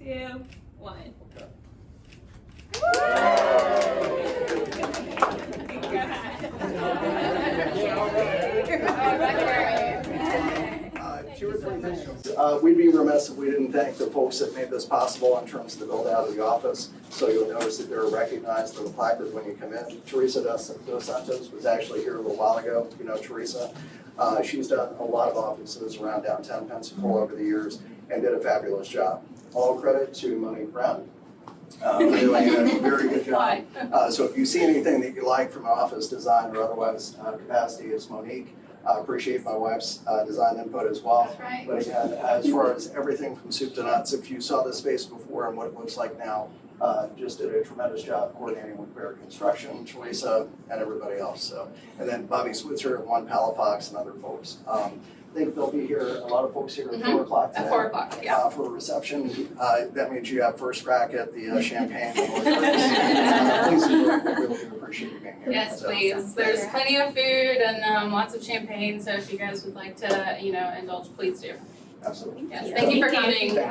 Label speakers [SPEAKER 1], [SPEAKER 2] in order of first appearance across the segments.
[SPEAKER 1] 2, 1.
[SPEAKER 2] Two or three things. We'd be remiss if we didn't thank the folks that made this possible in terms of the build out of the office. So you'll notice that they're recognized on the placard when you come in. Teresa Dos Santos was actually here a little while ago. You know Teresa. She's done a lot of offices around downtown Pensacola over the years and did a fabulous job. All credit to Monique Brown. Doing a very good job. So if you see anything that you like from an office design or otherwise capacity, it's Monique. Appreciate my wife's design input as well.
[SPEAKER 3] That's right.
[SPEAKER 2] But again, as far as everything from soup to nuts, if you saw this space before and what it looks like now, just did a tremendous job coordinating with Bear Construction, Teresa, and everybody else. So, and then Bobby Switzer and One Palafox and other folks. I think they'll be here, a lot of folks here at 4 o'clock today.
[SPEAKER 3] At 4 o'clock, yeah.
[SPEAKER 2] For a reception. That means you have first crack at the champagne. Please, we really appreciate you being here.
[SPEAKER 3] Yes, please. There's plenty of food and lots of champagne, so if you guys would like to, indulge, please do.
[SPEAKER 2] Absolutely.
[SPEAKER 3] Yes, thank you for coming.
[SPEAKER 2] Thank you.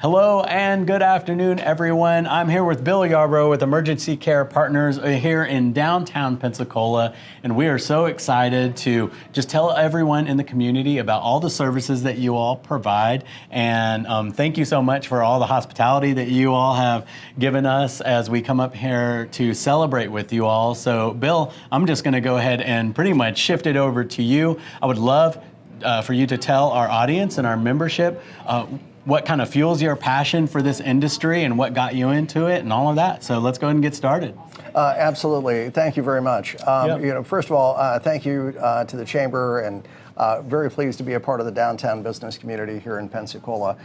[SPEAKER 4] Hello and good afternoon, everyone. I'm here with Bill Yarbrough with Emergency Care Partners here in downtown Pensacola, and we are so excited to just tell everyone in the community about all the services that you all provide. And thank you so much for all the hospitality that you all have given us as we come up here to celebrate with you all. So, Bill, I'm just going to go ahead and pretty much shift it over to you. I would love for you to tell our audience and our membership what kind of fuels your passion for this industry and what got you into it and all of that. So let's go ahead and get started.
[SPEAKER 2] Absolutely. Thank you very much. First of all, thank you to the Chamber, and very pleased to be a part of the downtown business community here in Pensacola.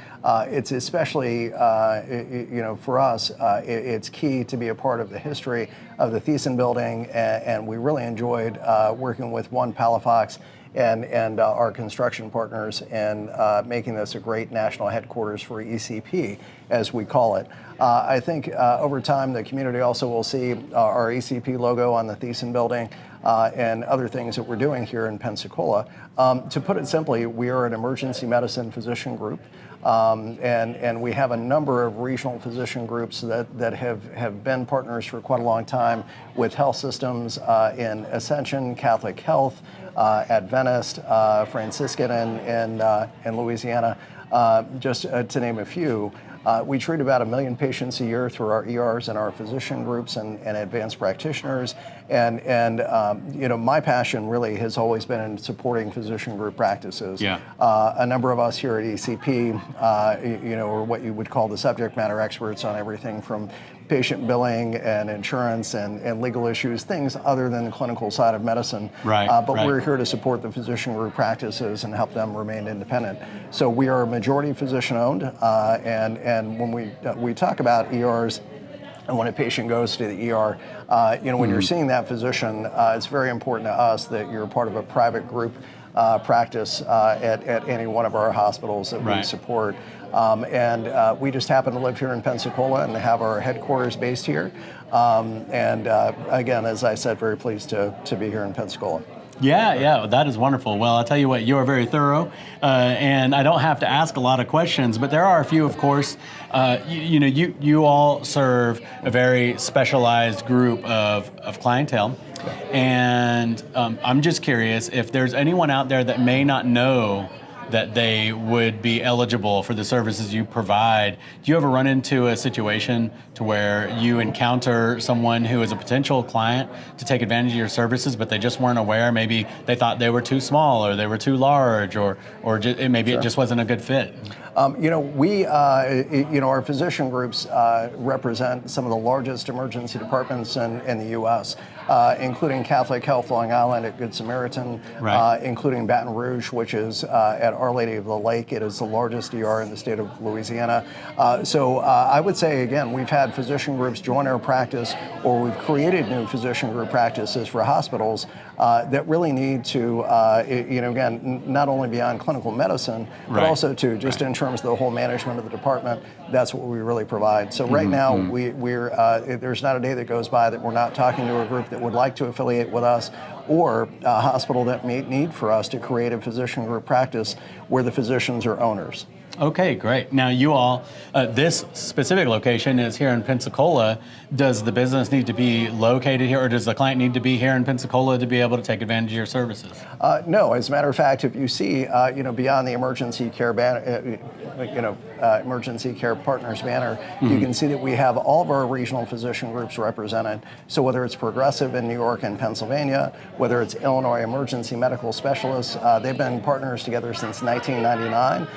[SPEAKER 2] It's especially, for us, it's key to be a part of the history of the Thiessen Building, and we really enjoyed working with One Palafox and our construction partners and making this a great national headquarters for ECP, as we call it. I think over time the community also will see our ECP logo on the Thiessen Building and other things that we're doing here in Pensacola. To put it simply, we are an emergency medicine physician group. And we have a number of regional physician groups that have been partners for quite a long time with health systems in Ascension, Catholic Health, Adventist, Franciscan in Louisiana, just to name a few. We treat about 1 million patients a year through our ERs and our physician groups and advanced practitioners. And my passion really has always been in supporting physician group practices.
[SPEAKER 4] Yeah.
[SPEAKER 2] A number of us here at ECP, are what you would call the subject matter experts on everything from patient billing and insurance and legal issues, things other than the clinical side of medicine.
[SPEAKER 4] Right.
[SPEAKER 2] But we're here to support the physician group practices and help them remain independent. So we are majority physician owned, and when we talk about ERs, and when a patient goes to the ER, when you're seeing that physician, it's very important to us that you're part of a private group practice at any one of our hospitals that we support. And we just happen to live here in Pensacola and have our headquarters based here. Again, as I said, very pleased to be here in Pensacola.
[SPEAKER 4] Yeah, that is wonderful. Well, I'll tell you what, you are very thorough, and I don't have to ask a lot of questions, but there are a few, of course. You all serve a very specialized group of clientele, and I'm just curious if there's anyone out there that may not know that they would be eligible for the services you provide. Do you ever run into a situation to where you encounter someone who is a potential client to take advantage of your services, but they just weren't aware? Maybe they thought they were too small or they were too large, or maybe it just wasn't a good fit.
[SPEAKER 2] Our physician groups represent some of the largest emergency departments in the U.S., including Catholic Health Long Island at Good Samaritan, including Baton Rouge, which is at Our Lady of the Lake. It is the largest ER in the state of Louisiana. So I would say, again, we've had physician groups join our practice, or we've created new physician group practices for hospitals that really need to, again, not only beyond clinical medicine, but also to just in terms of the whole management of the department. That's what we really provide. So right now, we're there's not a day that goes by that we're not talking to a group that would like to affiliate with us, or a hospital that may need for us to create a physician group practice where the physicians are owners.
[SPEAKER 4] Okay, great. Now you all, this specific location is here in Pensacola. Does the business need to be located here, or does the client need to be here in Pensacola to be able to take advantage of your services?
[SPEAKER 2] No, as a matter of fact, if you see, beyond the emergency care banner, emergency care partners banner, you can see that we have all of our regional physician groups represented. So whether it's Progressive in New York and Pennsylvania, whether it's Illinois Emergency Medical Specialists, they've been partners together since 1999,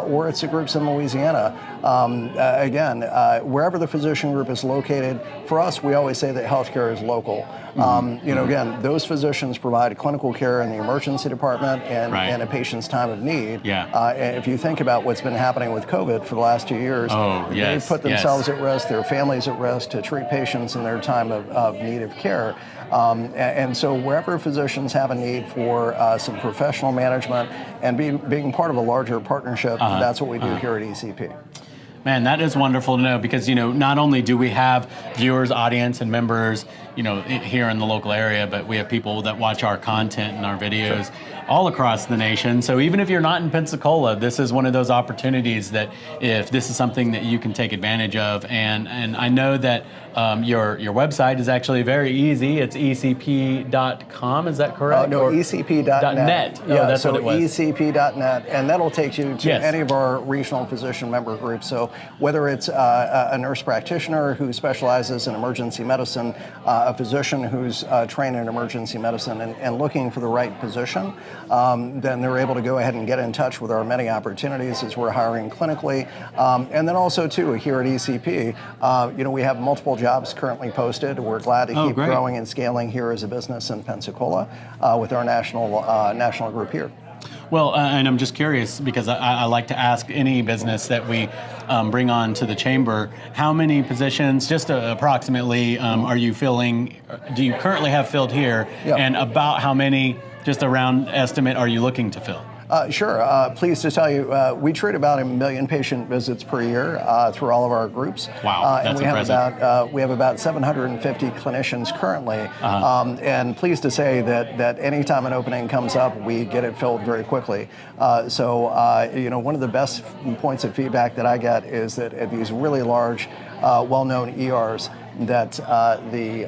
[SPEAKER 2] or it's the groups in Louisiana. Wherever the physician group is located, for us, we always say that healthcare is local. Again, those physicians provide clinical care in the emergency department and a patient's time of need. And if you think about what's been happening with COVID for the last 2 years, they put themselves at risk, their families at risk to treat patients in their time of need of care. And so wherever physicians have a need for some professional management and being part of a larger partnership, that's what we do here at ECP.
[SPEAKER 4] Man, that is wonderful to know because, not only do we have viewers, audience, and members, here in the local area, but we have people that watch our content and our videos all across the nation. So even if you're not in Pensacola, this is one of those opportunities that if this is something that you can take advantage of. And I know that your website is actually very easy. It's ecp.com, is that correct?
[SPEAKER 2] No, ecp.net.
[SPEAKER 4] Yeah, that's what it was.
[SPEAKER 2] ecp.net, and that'll take you to any of our regional physician member groups. So whether it's a nurse practitioner who specializes in emergency medicine, a physician who's trained in emergency medicine and looking for the right position, then they're able to go ahead and get in touch with our many opportunities as we're hiring clinically. And then also, too, here at ECP, we have multiple jobs currently posted. We're glad to keep growing and scaling here as a business in Pensacola with our national group here.
[SPEAKER 4] Well, and I'm just curious because I like to ask any business that we bring on to the chamber, how many positions, just approximately, are you filling, do you currently have filled here, and about how many, just a round estimate, are you looking to fill?
[SPEAKER 2] Sure. Pleased to tell you, we treat about 1 million patient visits per year through all of our groups.
[SPEAKER 4] Wow, that's
[SPEAKER 2] and we have about 750 clinicians currently. And pleased to say that anytime an opening comes up, we get it filled very quickly. One of the best points of feedback that I get is that at these really large, well-known ERs, that the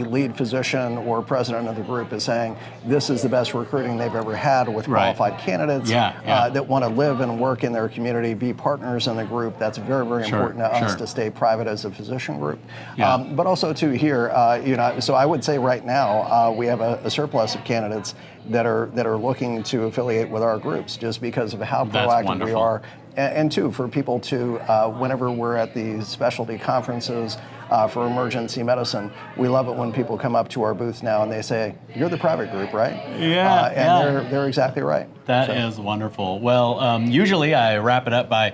[SPEAKER 2] lead physician or president of the group is saying this is the best recruiting they've ever had with qualified candidates that want to live and work in their community, be partners in the group. That's very, very important to us to stay private as a physician group. But also too here, so I would say right now we have a surplus of candidates that are looking to affiliate with our groups just because of how proactive we are. And two, for people to, whenever we're at these specialty conferences for emergency medicine, we love it when people come up to our booth now and they say, "You're the private group, right?" They're exactly right.
[SPEAKER 4] That is wonderful. Well, usually I wrap it up by,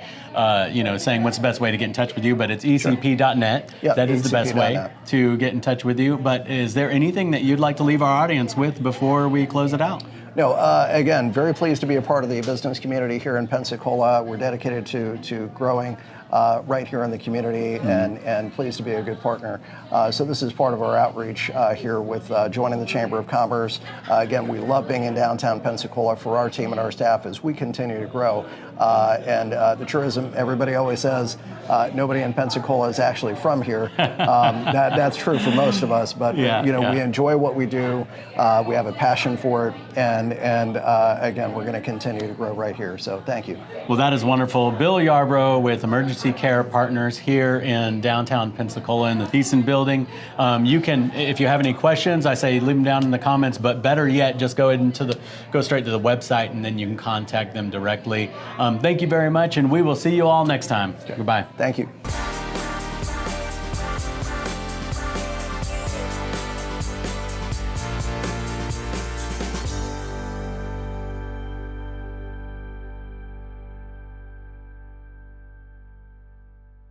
[SPEAKER 4] saying what's the best way to get in touch with you, but it's ecp.net. That is the best way to get in touch with you. But is there anything that you'd like to leave our audience with before we close it out?
[SPEAKER 2] No, again, very pleased to be a part of the business community here in Pensacola. We're dedicated to growing right here in the community and pleased to be a good partner. So this is part of our outreach here with joining the Chamber of Commerce. Again, we love being in downtown Pensacola for our team and our staff as we continue to grow. And the tourism, everybody always says nobody in Pensacola is actually from here. That's true for most of us, but we enjoy what we do. We have a passion for it, and again, we're going to continue to grow right here. So thank you.
[SPEAKER 4] Well, that is wonderful. Bill Yarbrough with Emergency Care Partners here in downtown Pensacola in the Thiessen building. You can, if you have any questions, I say leave them down in the comments, but better yet, just go straight to the website and then you can contact them directly. Thank you very much, and we will see you all next time. Goodbye.
[SPEAKER 2] Thank you.